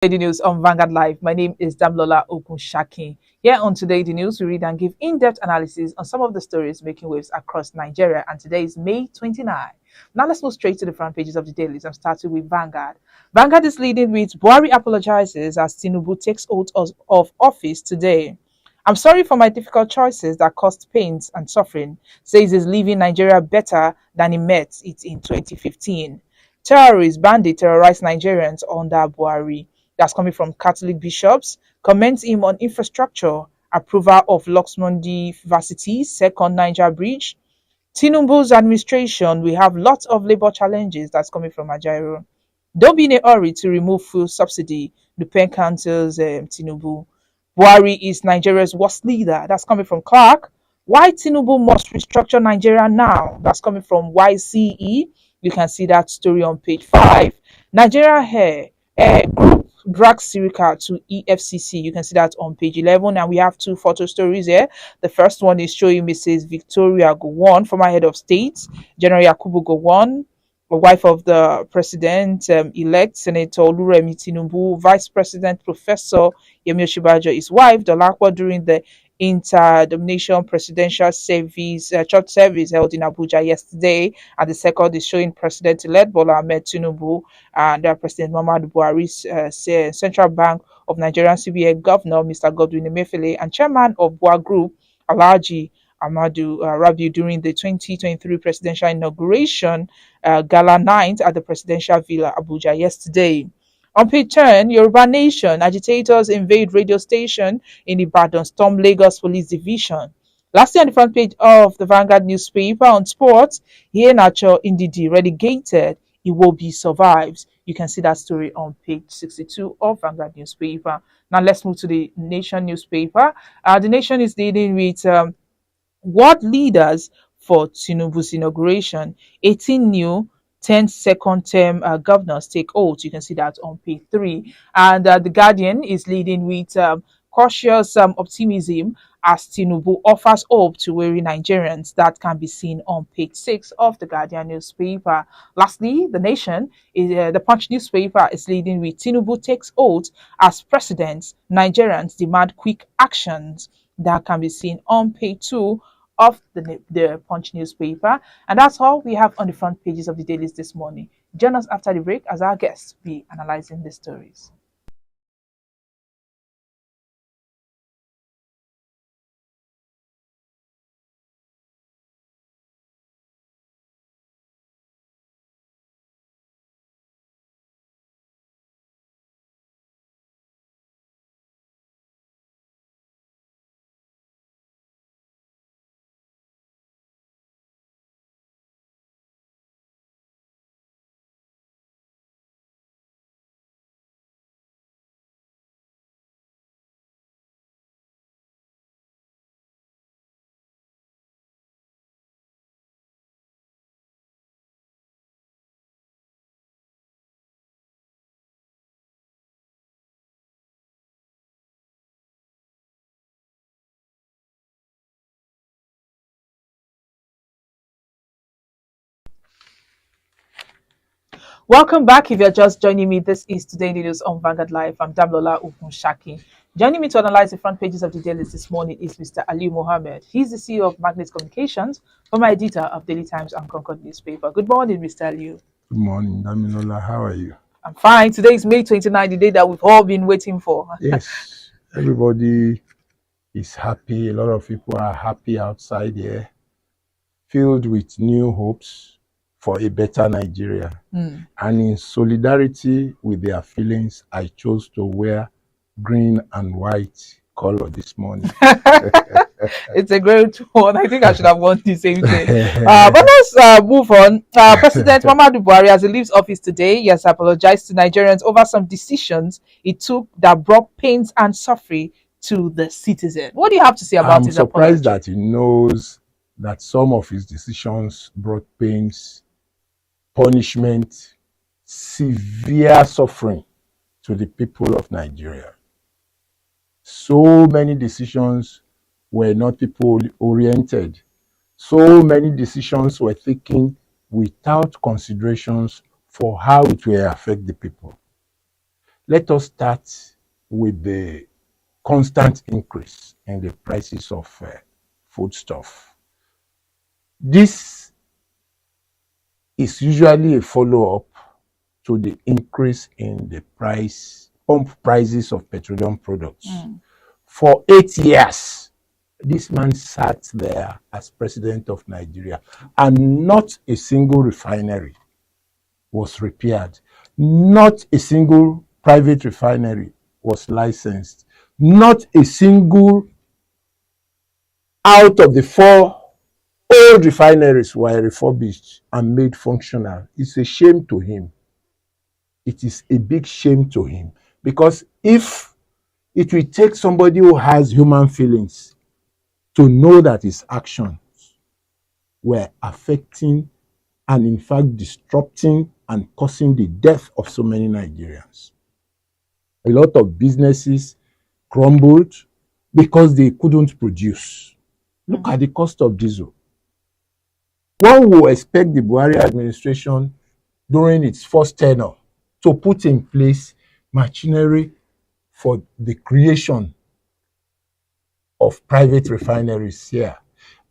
Today the news on Vanguard Live. My name is Damlola Okunshakin. Here on Today the News, we read and give in-depth analysis on some of the stories making waves across Nigeria. And today is May 29. Now let's move straight to the front pages of the dailies. I'm starting with Vanguard. Vanguard is leading with Buhari apologizes as Tinubu takes oath of office today. I'm sorry for my difficult choices that caused pains and suffering, says he's leaving Nigeria better than he met it in 2015. Terrorists, bandits terrorize Nigerians under Buhari. That's coming from Catholic bishops. Comments him on infrastructure, approval of Luxmundi Varsity, second Niger Bridge. Tinubu's administration, we have lots of labor challenges. That's coming from Ajaero. Don't be in a hurry to remove fuel subsidy. The Pen counsels Tinubu. Buhari is Nigeria's worst leader. That's coming from Clark. Why Tinubu must restructure Nigeria now? That's coming from YCE. You can see that story on page 5. Nigeria Hair Group drags Sirica to EFCC. You can see that on page 11. And we have two photo stories here. The first one is showing Mrs. Victoria Gowon, former head of state, General Yakubu Gowon, the wife of the president-elect, Senator Oluremi Tinubu, Vice President Professor Yemi Oshibajo, his wife, Dolakwa, during the Inter-Domination Presidential Service Church service held in Abuja yesterday. And the second is showing President-elect Bola Ahmed Tinubu and President Muhammadu Buhari's Central Bank of Nigeria CBN Governor, Mr. Godwin Emefiele, and Chairman of Bua Group, Alhaji Amadu Rabiu, during the 2023 presidential inauguration gala night at the Presidential Villa Abuja yesterday. On page 10, Yoruba Nation, agitators invade radio station in Ibadan, storm Lagos Police Division. Lastly, on the front page of the Vanguard newspaper on sports, here Nacho Indidi relegated, Iwobi survives. You can see that story on page 62 of Vanguard newspaper. Now let's move to the Nation newspaper. The Nation is dealing with world leaders for Tinubu's inauguration. 18 new 10 second term governors take oath. You can see that on page 3. And the Guardian is leading with cautious optimism as Tinubu offers hope to weary Nigerians. That can be seen on page 6 of the Guardian newspaper. Lastly, the Nation, the Punch newspaper, is leading with Tinubu takes oath as president. Nigerians demand quick actions. That can be seen on page 2 of the Punch newspaper. And that's all we have on the front pages of the dailies this morning. Join us after the break as our guests be analyzing the stories. Welcome back. If you're just joining me, this is Today in the News on Vanguard Live. I'm Damlola Okunshakin. Joining me to analyze the front pages of the dailies this morning is Mr. Ali Mohammed. He's the CEO of Magnet Communications, former editor of Daily Times and Concord newspaper. Good morning, Mr. Ali. Good morning, Damilola. How are you? I'm fine. Today is May 29, the day that we've all been waiting for. Yes, everybody is happy. A lot of people are happy outside here, filled with new hopes for a better Nigeria. And in solidarity with their feelings, I chose to wear green and white color this morning. It's a great one. I think I should have worn the same thing. But let's move on. President Muhammadu Buhari, as he leaves office today, he has apologized to Nigerians over some decisions he took that brought pains and suffering to the citizen. What do you have to say about his apology? I'm surprised that he knows that some of his decisions brought pains, punishment, severe suffering to the people of Nigeria. So many decisions were not people-oriented. So many decisions were taken without considerations for how it will affect the people. Let us start with the constant increase in the prices of foodstuff. This is usually a follow-up to the increase in the pump prices of petroleum products. For 8 years, this man sat there as president of Nigeria, and not a single refinery was repaired. Not a single private refinery was licensed. Not a single out of the 4 old refineries were refurbished and made functional. It's a shame to him. It is a big shame to him, because if it will take somebody who has human feelings to know that his actions were affecting and in fact disrupting and causing the death of so many Nigerians. A lot of businesses crumbled because they couldn't produce. Look at the cost of diesel. One will expect the Buhari administration during its first tenure to put in place machinery for the creation of private refineries here.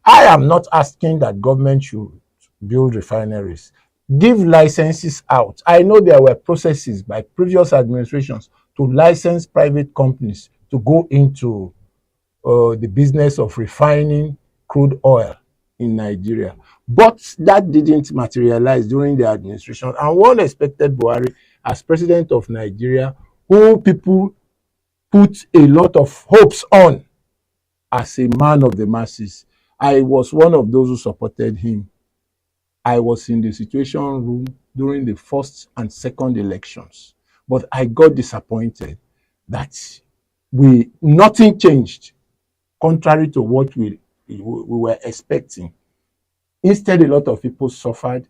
I am not asking that government should build refineries. Give licenses out. I know there were processes by previous administrations to license private companies to go into the business of refining crude oil in Nigeria. But that didn't materialize during the administration. And one expected Buhari as president of Nigeria, who people put a lot of hopes on as a man of the masses. I was one of those who supported him. I was in the Situation Room during the first and second elections. But I got disappointed that nothing changed, contrary to what we were expecting. Instead, a lot of people suffered.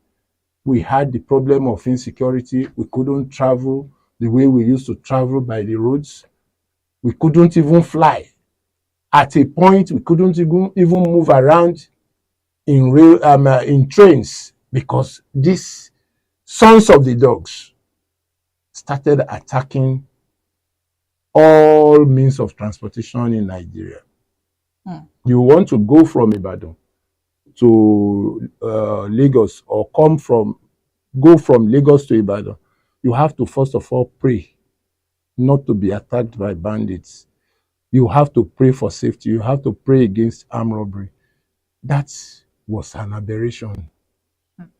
We had the problem of insecurity. We couldn't travel the way we used to travel by the roads. We couldn't even fly. At a point, we couldn't even move around in trains, because these sons of the dogs started attacking all means of transportation in Nigeria. You want to go from Ibadan to Lagos, or go from Lagos to Ibadan, you have to first of all pray not to be attacked by bandits. You have to pray for safety. You have to pray against armed robbery. That was an aberration.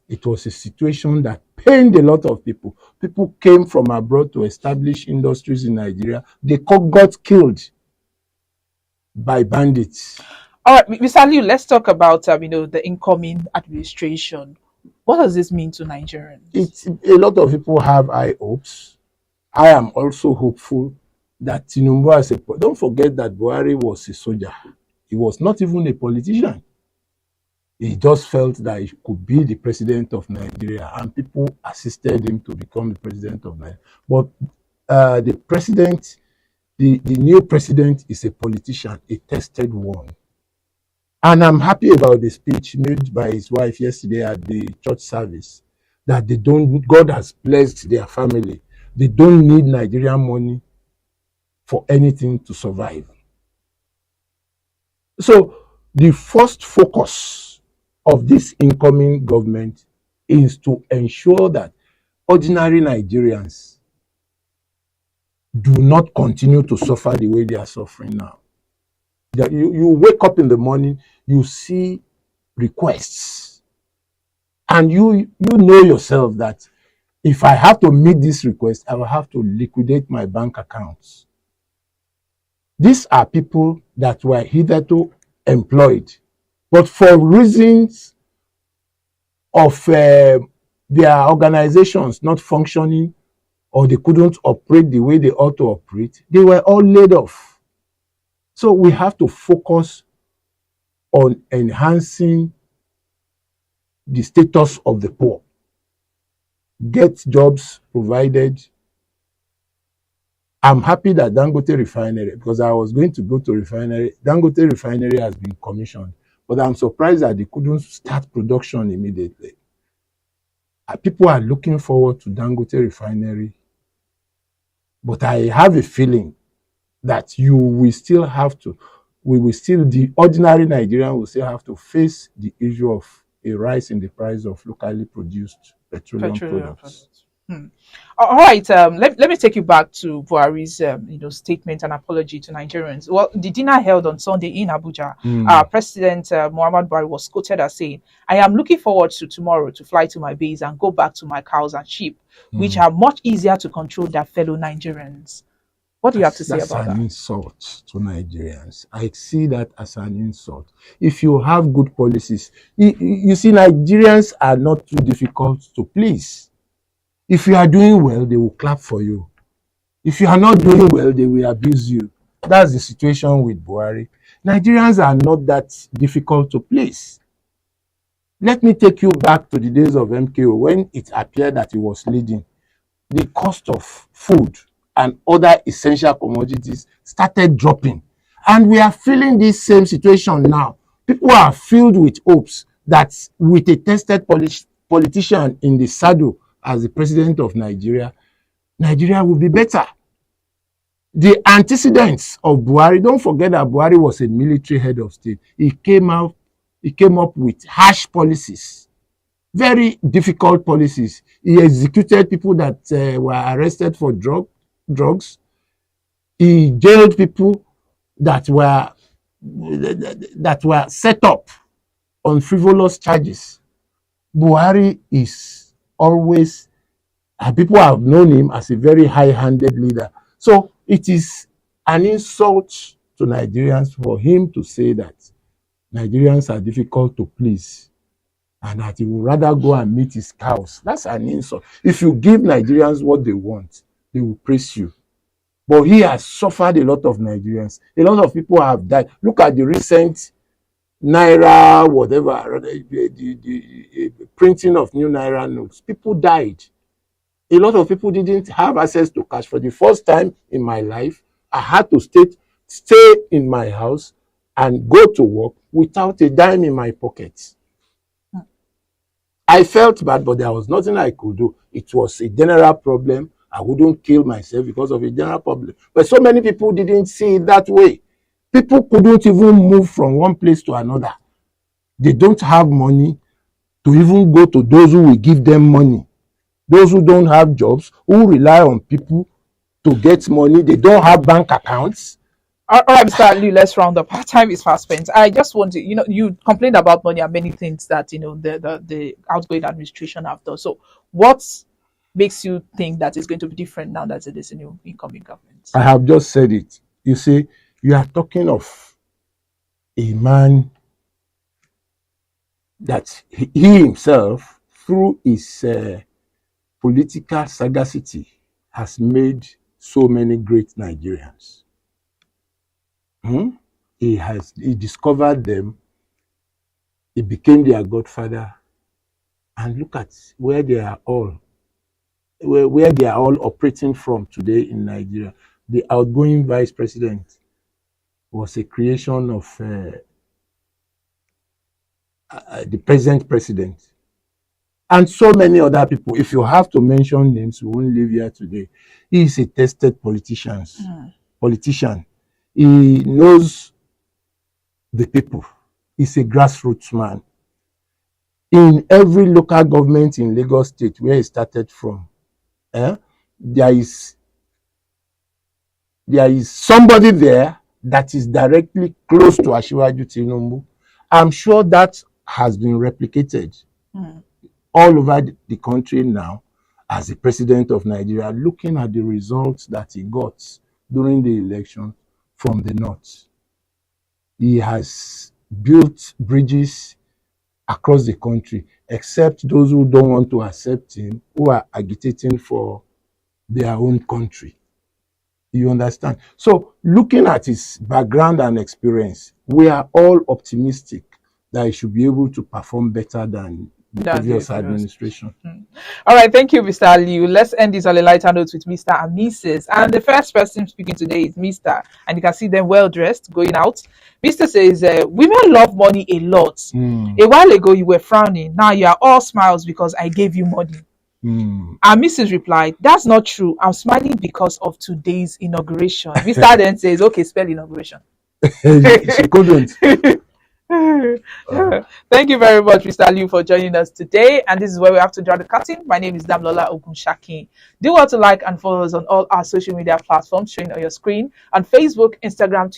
It was a situation that pained a lot of people. People came from abroad to establish industries in Nigeria. They got killed by bandits. All right, Mr. Liu, let's talk about the incoming administration. What does this mean to Nigerians? A lot of people have high hopes. I am also hopeful that Tinubu don't forget that Buhari was a soldier. He was not even a politician. He just felt that he could be the president of Nigeria, and people assisted him to become the president of Nigeria. But the new president is a politician, a tested one. And I'm happy about the speech made by his wife yesterday at the church service, that God has blessed their family. They don't need Nigerian money for anything to survive. So the first focus of this incoming government is to ensure that ordinary Nigerians do not continue to suffer the way they are suffering now. That you wake up in the morning, you see requests, and you know yourself that if I have to meet this request, I will have to liquidate my bank accounts. These are people that were hitherto employed, but for reasons of their organizations not functioning, or they couldn't operate the way they ought to operate, they were all laid off. So we have to focus on enhancing the status of the poor. Get jobs provided. I'm happy that Dangote Refinery, because I was going to go to refinery. Dangote Refinery has been commissioned, but I'm surprised that they couldn't start production immediately. People are looking forward to Dangote Refinery But I have a feeling that you will still have to, the ordinary Nigerian will still have to face the issue of a rise in the price of locally produced petroleum Petroleum products. products. All right. Let me take you back to Buhari's statement and apology to Nigerians. Well, the dinner held on Sunday in Abuja, President Muhammad Buhari was quoted as saying, "I am looking forward to tomorrow to fly to my base and go back to my cows and sheep, which are much easier to control than fellow Nigerians." What do you have to say That's about an that? insult to Nigerians. I see that as an insult. If you have good policies, you see, Nigerians are not too difficult to please. If you are doing well, they will clap for you. If you are not doing well, they will abuse you. That's the situation with Buhari. Nigerians are not that difficult to please. Let me take you back to the days of MKO when it appeared that he was leading. The cost of food and other essential commodities started dropping. And we are feeling this same situation now. People are filled with hopes that with a tested politician in the saddle as the president of Nigeria, Nigeria will be better. The antecedents of Buhari, don't forget that Buhari was a military head of state. He came up with harsh policies, very difficult policies. He executed people that were arrested for drugs. He jailed people that were set up on frivolous charges. Buhari is always, people have known him as a very high-handed leader. So it is an insult to Nigerians for him to say that Nigerians are difficult to please and that he would rather go and meet his cows. That's an insult. If you give Nigerians what they want, they will praise you. But he has suffered a lot of Nigerians. A lot of people have died. Look at the recent Naira, whatever, the printing of new Naira notes. People died. A lot of people didn't have access to cash. For the first time in my life, I had to stay in my house and go to work without a dime in my pocket. I felt bad, but there was nothing I could do. It was a general problem. I wouldn't kill myself because of a general problem. But so many people didn't see it that way. People couldn't even move from one place to another. They don't have money to even go to those who will give them money. Those who don't have jobs, who rely on people to get money, they don't have bank accounts. All right, Mr. Ali, let's round up. Our time is fast spent. I just want to, you complained about money and many things that, the outgoing administration have done. So what makes you think that it's going to be different now that it is a new incoming government? I have just said it. You see, you are talking of a man that he himself, through his political sagacity, has made so many great Nigerians. He discovered them. He became their godfather. And look at where they are all operating from today in Nigeria. The outgoing vice president was a creation of the present president. And so many other people. If you have to mention names, we won't live here today. He is a tested politician. He knows the people. He's a grassroots man. In every local government in Lagos State where he started from, there is somebody there that is directly close to Asiwaju Tinubu. I'm sure that has been replicated all over the country now as the president of Nigeria, looking at the results that he got during the election from the north. He has built bridges across the country, except those who don't want to accept him, who are agitating for their own country. You understand? So, looking at his background and experience, we are all optimistic that he should be able to perform better than the previous administration. All right, thank you, Mr. Aliu. Let's end this on a lighter note with Mr. and Mrs. And the first person speaking today is Mr. And you can see them well dressed going out. Mr. says, women love money a lot. A while ago, you were frowning. Now you are all smiles because I gave you money. And Mrs. replied, "That's not true. I'm smiling because of today's inauguration." Mr. then says, "Okay, spell inauguration." She couldn't. Thank you very much, Mr. Liu, for joining us today. And this is where we have to draw the curtain. My name is Damlola Ogunshakin. Do well to like and follow us on all our social media platforms showing on your screen on Facebook, Instagram, Twitter,